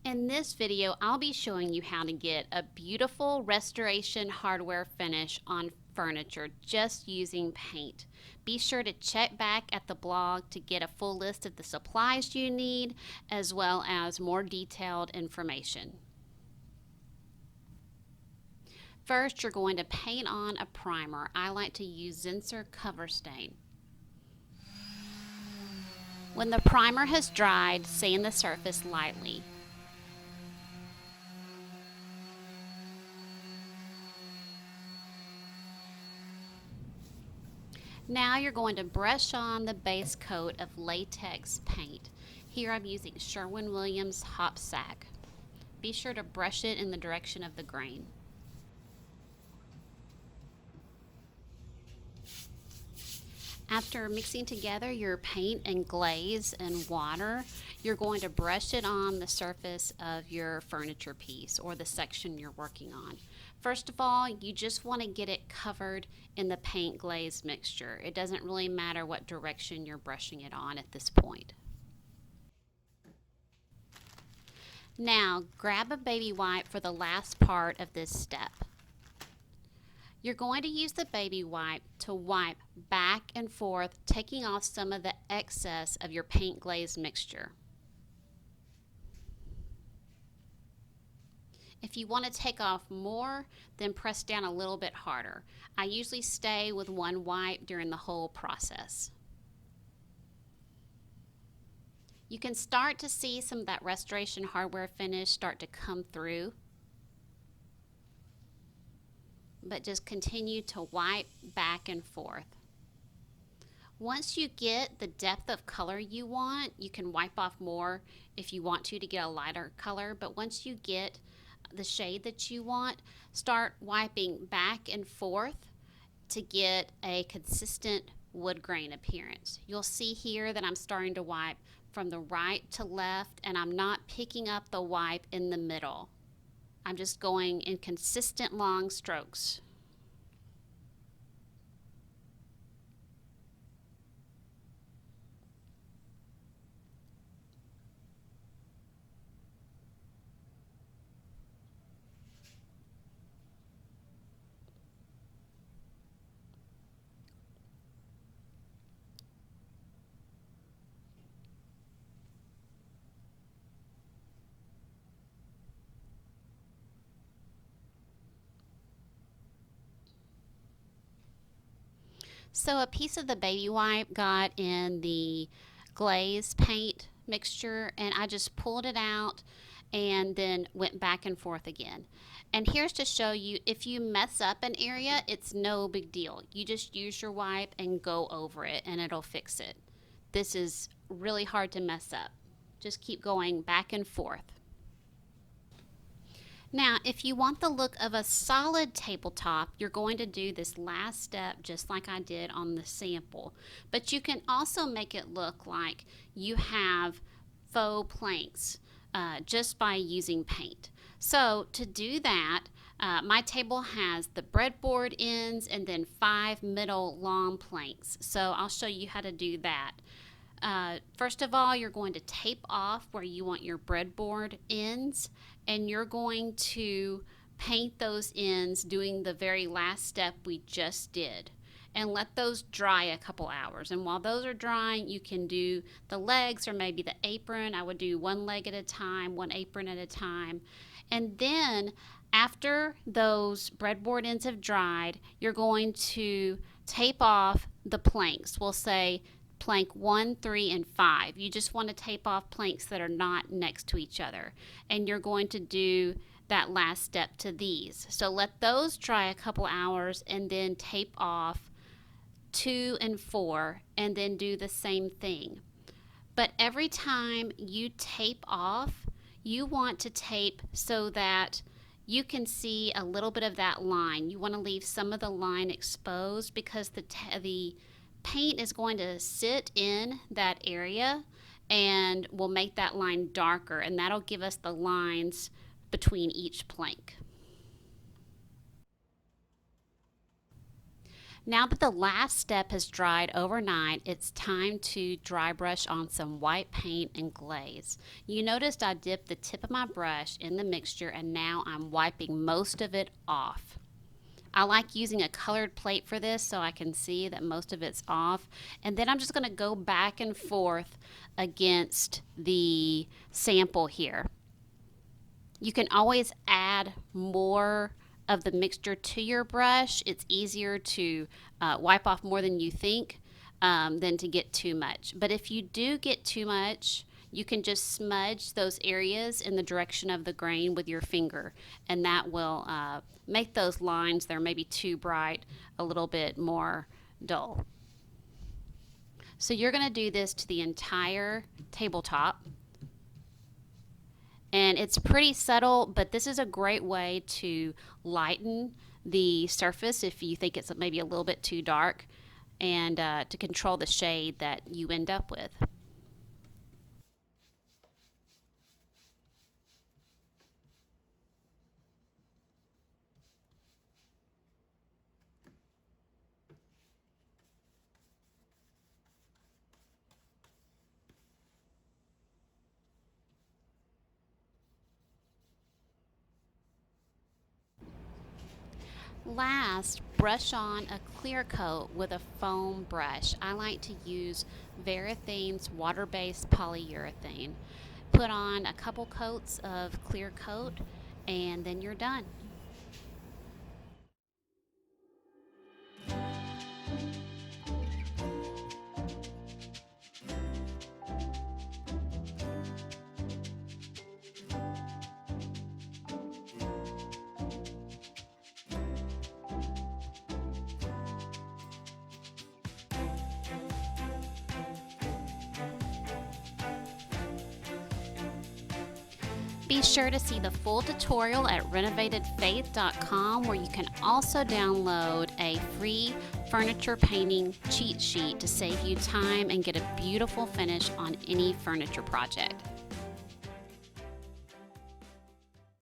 In this video, I'll be showing you how to get a beautiful restoration hardware finish on furniture just using paint. Be sure to check back at the blog to get a full list of the supplies you need, as well as more detailed information. First, you're going to paint on a primer. I like to use Zinsser Cover Stain. When the primer has dried, sand the surface lightly. Now you're going to brush on the base coat of latex paint. Here I'm using Sherwin-Williams Hop Sack. Be sure to brush it in the direction of the grain. After mixing together your paint and glaze and water, you're going to brush it on the surface of your furniture piece or the section you're working on. First of all, you just want to get it covered in the paint glaze mixture. It doesn't really matter what direction you're brushing it on at this point. Now, grab a baby wipe for the last part of this step. You're going to use the baby wipe to wipe back and forth, taking off some of the excess of your paint glaze mixture. If you want to take off more, then press down a little bit harder. I usually stay with one wipe during the whole process. You can start to see some of that restoration hardware finish start to come through, but just continue to wipe back and forth. Once you get the depth of color you want, you can wipe off more if you want to get a lighter color, but once you get the shade that you want, start wiping back and forth to get a consistent wood grain appearance. You'll see here that I'm starting to wipe from the right to left, and I'm not picking up the wipe in the middle. I'm just going in consistent long strokes. So a piece of the baby wipe got in the glaze paint mixture, and I just pulled it out and then went back and forth again. And here's to show you, if you mess up an area, it's no big deal. You just use your wipe and go over it and it'll fix it. This is really hard to mess up. Just keep going back and forth. Now, if you want the look of a solid tabletop, you're going to do this last step just like I did on the sample. But you can also make it look like you have faux planks just by using paint. So to do that, my table has the breadboard ends and then 5 middle long planks. So I'll show you how to do that. First of all, you're going to tape off where you want your breadboard ends, and you're going to paint those ends doing the very last step we just did, and let those dry a couple hours. And while those are drying, you can do the legs or maybe the apron. I would do one leg at a time, one apron at a time. And then after those breadboard ends have dried, you're going to tape off the planks. We'll say plank 1, 3, and 5. You just want to tape off planks that are not next to each other. And you're going to do that last step to these. So let those dry a couple hours and then tape off 2 and 4 and then do the same thing. But every time you tape off, you want to tape so that you can see a little bit of that line. You want to leave some of the line exposed because the paint is going to sit in that area and will make that line darker, and that'll give us the lines between each plank. Now that the last step has dried overnight, it's time to dry brush on some white paint and glaze. You noticed I dipped the tip of my brush in the mixture and now I'm wiping most of it off. I like using a colored plate for this so I can see that most of it's off. And then I'm just going to go back and forth against the sample here. You can always add more of the mixture to your brush. It's easier to wipe off more than you think than to get too much. But if you do get too much, you can just smudge those areas in the direction of the grain with your finger, and that will make those lines that are maybe too bright a little bit more dull. So you're going to do this to the entire tabletop. And it's pretty subtle, but this is a great way to lighten the surface if you think it's maybe a little bit too dark, and to control the shade that you end up with. Last, brush on a clear coat with a foam brush. I like to use Verithane's water-based polyurethane. Put on a couple coats of clear coat and then you're done. Be sure to see the full tutorial at renovatedfaith.com, where you can also download a free furniture painting cheat sheet to save you time and get a beautiful finish on any furniture project.